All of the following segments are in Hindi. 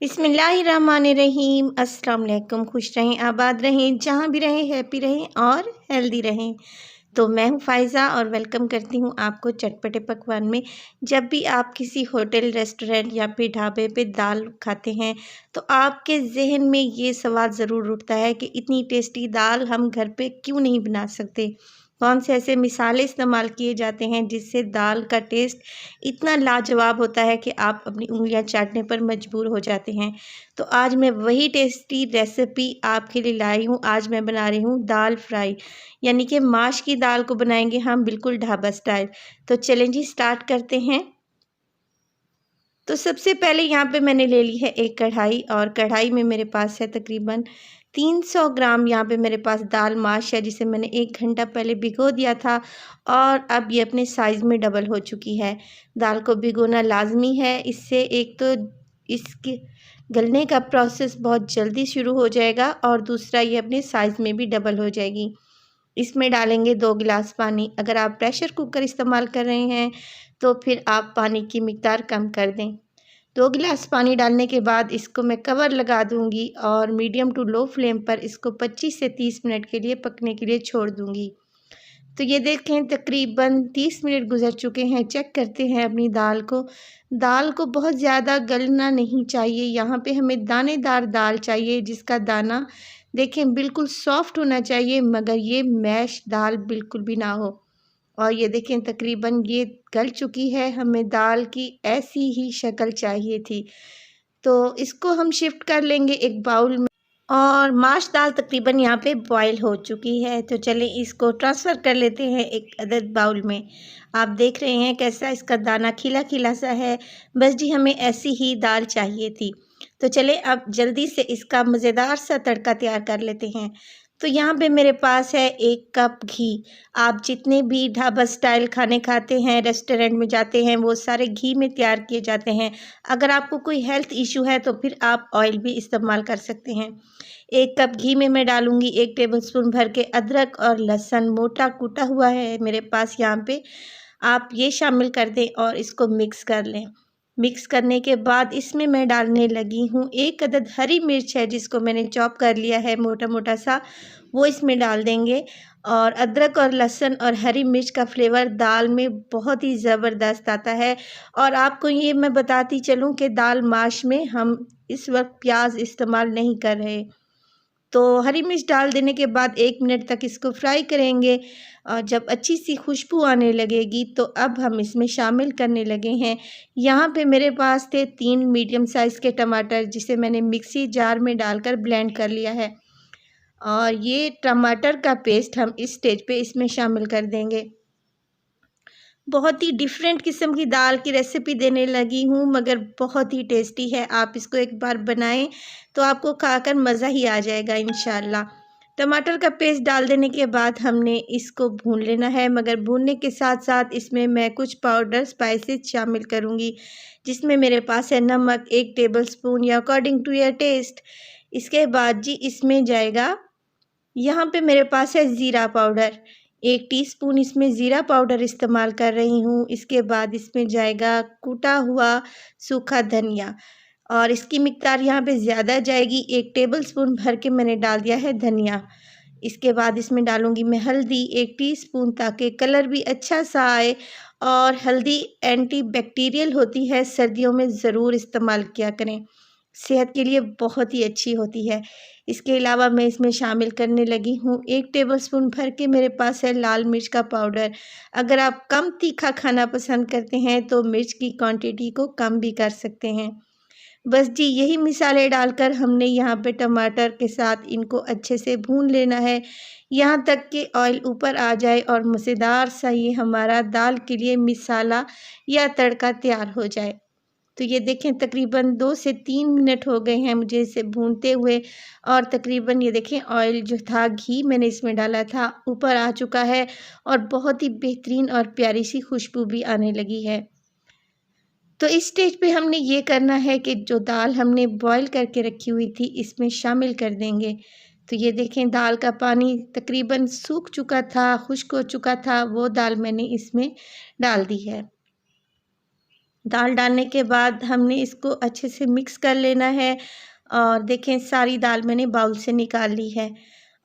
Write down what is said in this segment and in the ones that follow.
बिस्मिल्लाहिर्रहमानिर्रहीम। अस्सलाम वालेकुम। खुश रहें, आबाद रहें, जहाँ भी रहें हैप्पी रहें और हेल्दी रहें। तो मैं हूँ फ़ायज़ा और वेलकम करती हूँ आपको चटपटे पकवान में। जब भी आप किसी होटल, रेस्टोरेंट या फिर ढाबे पे दाल खाते हैं तो आपके ज़हन में ये सवाल ज़रूर उठता है कि इतनी टेस्टी दाल हम घर पे क्यों नहीं बना सकते। कौन से ऐसे मिसाले इस्तेमाल किए जाते हैं जिससे दाल का टेस्ट इतना लाजवाब होता है कि आप अपनी उँगलियां चाटने पर मजबूर हो जाते हैं। तो आज मैं वही टेस्टी रेसिपी आपके लिए लाई हूँ। आज मैं बना रही हूँ दाल फ्राई, यानी कि माश की दाल को बनाएंगे हम बिल्कुल ढाबा स्टाइल। तो चलें जी, स्टार्ट करते हैं। तो सबसे पहले यहाँ पे मैंने ले ली है एक कढ़ाई और कढ़ाई में मेरे पास है तकरीबन 300 ग्राम। यहाँ पे मेरे पास दाल माश है जिसे मैंने 1 घंटा पहले भिगो दिया था और अब ये अपने साइज़ में डबल हो चुकी है। दाल को भिगोना लाजमी है, इससे एक तो इसके गलने का प्रोसेस बहुत जल्दी शुरू हो जाएगा और दूसरा ये अपने साइज़ में भी डबल हो जाएगी। इसमें डालेंगे 2 गिलास पानी। अगर आप प्रेशर कुकर इस्तेमाल कर रहे हैं तो फिर आप पानी की मिक़दार कम कर दें। 2 गिलास पानी डालने के बाद इसको मैं कवर लगा दूंगी और मीडियम टू लो फ्लेम पर इसको 25 से 30 मिनट के लिए पकने के लिए छोड़ दूंगी। तो ये देखें तकरीबन 30 मिनट गुजर चुके हैं। चेक करते हैं अपनी दाल को। दाल को बहुत ज़्यादा गलना नहीं चाहिए, यहाँ पे हमें दानेदार दाल चाहिए जिसका दाना देखें बिल्कुल सॉफ्ट होना चाहिए, मगर ये मैश दाल बिल्कुल भी ना हो। और ये देखें तकरीबन ये गल चुकी है, हमें दाल की ऐसी ही शक्ल चाहिए थी। तो इसको हम शिफ्ट कर लेंगे एक बाउल में और माश दाल तकरीबन यहाँ पे बॉईल हो चुकी है। तो चलिए इसको ट्रांसफ़र कर लेते हैं एक अदद बाउल में। आप देख रहे हैं कैसा इसका दाना खिला खिला सा है। बस जी हमें ऐसी ही दाल चाहिए थी। तो चले अब जल्दी से इसका मज़ेदार सा तड़का तैयार कर लेते हैं। तो यहाँ पे मेरे पास है 1 कप घी। आप जितने भी ढाबा स्टाइल खाने खाते हैं, रेस्टोरेंट में जाते हैं, वो सारे घी में तैयार किए जाते हैं। अगर आपको कोई हेल्थ इशू है तो फिर आप ऑयल भी इस्तेमाल कर सकते हैं। 1 कप घी में मैं डालूँगी 1 टेबलस्पून भर के अदरक और लहसुन मोटा कूटा हुआ है मेरे पास यहाँ पे। आप ये शामिल कर दें और इसको मिक्स कर लें। मिक्स करने के बाद इसमें मैं डालने लगी हूँ 1 अदद हरी मिर्च है जिसको मैंने चॉप कर लिया है मोटा-मोटा सा, वो इसमें डाल देंगे। और अदरक और लहसुन और हरी मिर्च का फ्लेवर दाल में बहुत ही ज़बरदस्त आता है। और आपको ये मैं बताती चलूँ कि दाल माश में हम इस वक्त प्याज इस्तेमाल नहीं कर रहे। तो हरी मिर्च डाल देने के बाद 1 मिनट तक इसको फ्राई करेंगे और जब अच्छी सी खुशबू आने लगेगी तो अब हम इसमें शामिल करने लगे हैं। यहाँ पे मेरे पास थे 3 मीडियम साइज़ के टमाटर जिसे मैंने मिक्सी जार में डालकर ब्लेंड कर लिया है और ये टमाटर का पेस्ट हम इस स्टेज पे इसमें शामिल कर देंगे। बहुत ही डिफरेंट किस्म की दाल की रेसिपी देने लगी हूँ, मगर बहुत ही टेस्टी है। आप इसको एक बार बनाएं तो आपको खाकर मज़ा ही आ जाएगा इंशाल्लाह। टमाटर का पेस्ट डाल देने के बाद हमने इसको भून लेना है, मगर भूनने के साथ साथ इसमें मैं कुछ पाउडर स्पाइसेस शामिल करूँगी, जिसमें मेरे पास है नमक 1 टेबलस्पून या अकॉर्डिंग टू योर टेस्ट। इसके बाद जी इसमें जाएगा, यहाँ पे मेरे पास है ज़ीरा पाउडर, 1 टीस्पून इसमें ज़ीरा पाउडर इस्तेमाल कर रही हूँ। इसके बाद इसमें जाएगा कूटा हुआ सूखा धनिया और इसकी मिक़दार यहाँ पे ज़्यादा जाएगी, 1 टेबलस्पून भर के मैंने डाल दिया है धनिया। इसके बाद इसमें डालूँगी मैं हल्दी 1 टीस्पून ताकि कलर भी अच्छा सा आए। और हल्दी एंटी बैक्टीरियल होती है, सर्दियों में ज़रूर इस्तेमाल किया करें, सेहत के लिए बहुत ही अच्छी होती है। इसके अलावा मैं इसमें शामिल करने लगी हूँ 1 टेबलस्पून भर के मेरे पास है लाल मिर्च का पाउडर। अगर आप कम तीखा खाना पसंद करते हैं तो मिर्च की क्वांटिटी को कम भी कर सकते हैं। बस जी यही मिसालें डालकर हमने यहाँ पे टमाटर के साथ इनको अच्छे से भून लेना है, यहाँ तक कि ऑयल ऊपर आ जाए और मज़ेदार सा ये हमारा दाल के लिए मिसाला या तड़का तैयार हो जाए। तो ये देखें तकरीबन 2 से 3 मिनट हो गए हैं मुझे इसे भूनते हुए और तकरीबन ये देखें ऑयल जो था, घी मैंने इसमें डाला था, ऊपर आ चुका है और बहुत ही बेहतरीन और प्यारी सी खुशबू भी आने लगी है। तो इस स्टेज पे हमने ये करना है कि जो दाल हमने बॉईल करके रखी हुई थी इसमें शामिल कर देंगे। तो ये देखें दाल का पानी तकरीबन सूख चुका था, खुश्क हो चुका था, वो दाल मैंने इसमें डाल दी है। दाल डालने के बाद हमने इसको अच्छे से मिक्स कर लेना है। और देखें सारी दाल मैंने बाउल से निकाल ली है।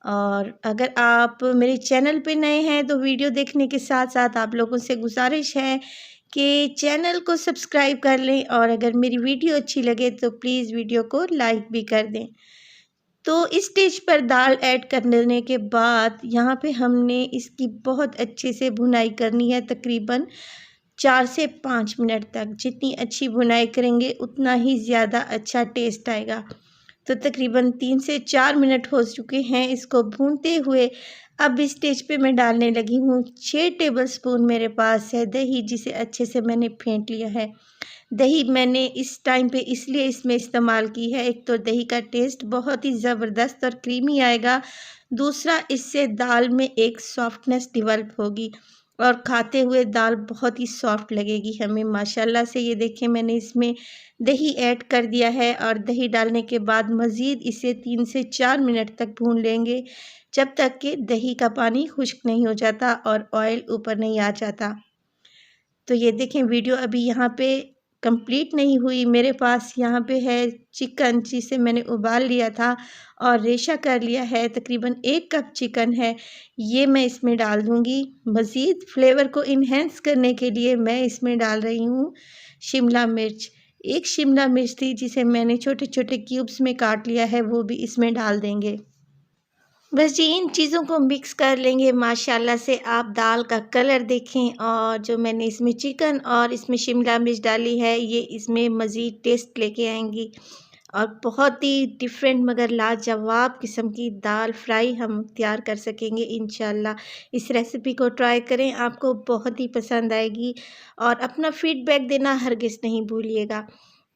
और अगर आप मेरे चैनल पे नए हैं तो वीडियो देखने के साथ साथ आप लोगों से गुजारिश है कि चैनल को सब्सक्राइब कर लें, और अगर मेरी वीडियो अच्छी लगे तो प्लीज़ वीडियो को लाइक भी कर दें। तो इस स्टेज पर दाल ऐड कर लेने के बाद यहाँ पे हमने इसकी बहुत अच्छे से भुनाई करनी है, तकरीबन 4 से 5 मिनट तक। जितनी अच्छी भुनाई करेंगे उतना ही ज़्यादा अच्छा टेस्ट आएगा। तो तकरीबन 3 से 4 मिनट हो चुके हैं इसको भूनते हुए। अब इस स्टेज पे मैं डालने लगी हूँ 6 टेबलस्पून मेरे पास है दही, जिसे अच्छे से मैंने फेंट लिया है। दही मैंने इस टाइम पे इसलिए इसमें इस्तेमाल की है, एक तो दही का टेस्ट बहुत ही ज़बरदस्त और क्रीमी आएगा, दूसरा इससे दाल में एक सॉफ्टनेस डेवलप होगी और खाते हुए दाल बहुत ही सॉफ्ट लगेगी हमें माशाल्लाह से। ये देखें मैंने इसमें दही ऐड कर दिया है और दही डालने के बाद मज़ीद इसे 3 से 4 मिनट तक भून लेंगे, जब तक कि दही का पानी खुश्क नहीं हो जाता और ऑयल ऊपर नहीं आ जाता। तो ये देखें वीडियो अभी यहाँ पे कंप्लीट नहीं हुई। मेरे पास यहाँ पे है चिकन, जिसे मैंने उबाल लिया था और रेशा कर लिया है। तकरीबन 1 कप चिकन है, ये मैं इसमें डाल दूँगी। मज़ीद फ्लेवर को इन्हेंस करने के लिए मैं इसमें डाल रही हूँ शिमला मिर्च। 1 शिमला मिर्च थी जिसे मैंने छोटे-छोटे क्यूब्स में काट लिया है, वो भी इसमें डाल देंगे। बस जी इन चीज़ों को मिक्स कर लेंगे। माशाल्लाह से आप दाल का कलर देखें, और जो मैंने इसमें चिकन और इसमें शिमला मिर्च डाली है ये इसमें मज़ीद टेस्ट लेके आएंगी और बहुत ही डिफरेंट मगर लाजवाब किस्म की दाल फ्राई हम तैयार कर सकेंगे इंशाल्लाह। इस रेसिपी को ट्राई करें, आपको बहुत ही पसंद आएगी और अपना फीडबैक देना हरगिज़ नहीं भूलिएगा।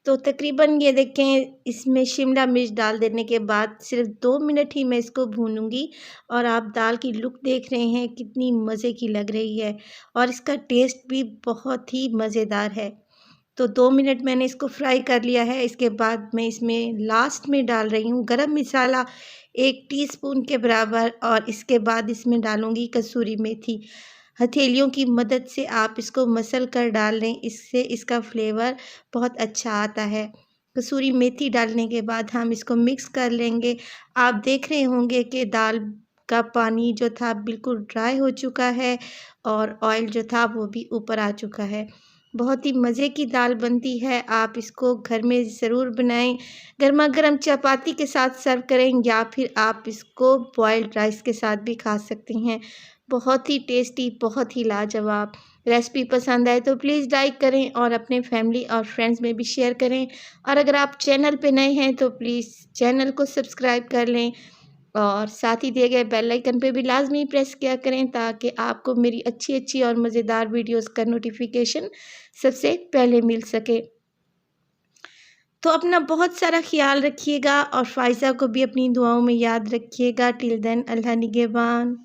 तो तकरीबन ये देखें इसमें शिमला मिर्च डाल देने के बाद सिर्फ 2 मिनट ही मैं इसको भूनूंगी, और आप दाल की लुक देख रहे हैं कितनी मज़े की लग रही है और इसका टेस्ट भी बहुत ही मज़ेदार है। तो 2 मिनट मैंने इसको फ्राई कर लिया है। इसके बाद मैं इसमें लास्ट में डाल रही हूँ गरम मसाला 1 टीस्पून के बराबर, और इसके बाद इसमें डालूँगी कसूरी मेथी। हथेलियों की मदद से आप इसको मसल कर डाल लें, इससे इसका फ्लेवर बहुत अच्छा आता है। कसूरी मेथी डालने के बाद हम इसको मिक्स कर लेंगे। आप देख रहे होंगे कि दाल का पानी जो था बिल्कुल ड्राई हो चुका है और ऑयल जो था वो भी ऊपर आ चुका है। बहुत ही मज़े की दाल बनती है, आप इसको घर में ज़रूर बनाएं। गरमा-गरम चपाती के साथ सर्व करें या फिर आप इसको बॉइल्ड राइस के साथ भी खा सकती हैं। बहुत ही टेस्टी, बहुत ही लाजवाब। रेसिपी पसंद आए तो प्लीज़ लाइक करें और अपने फैमिली और फ्रेंड्स में भी शेयर करें, और अगर आप चैनल पे नए हैं तो प्लीज़ चैनल को सब्सक्राइब कर लें और साथ ही दिए गए बेल आइकन पे भी लाज़मी प्रेस किया करें, ताकि आपको मेरी अच्छी-अच्छी और मज़ेदार वीडियोज़ का नोटिफिकेशन सबसे पहले मिल सके। तो अपना बहुत सारा ख़्याल रखिएगा और फ़ाइज़ा को भी अपनी दुआओं में याद रखिएगा। टिल देन अल्लाह निगहबान।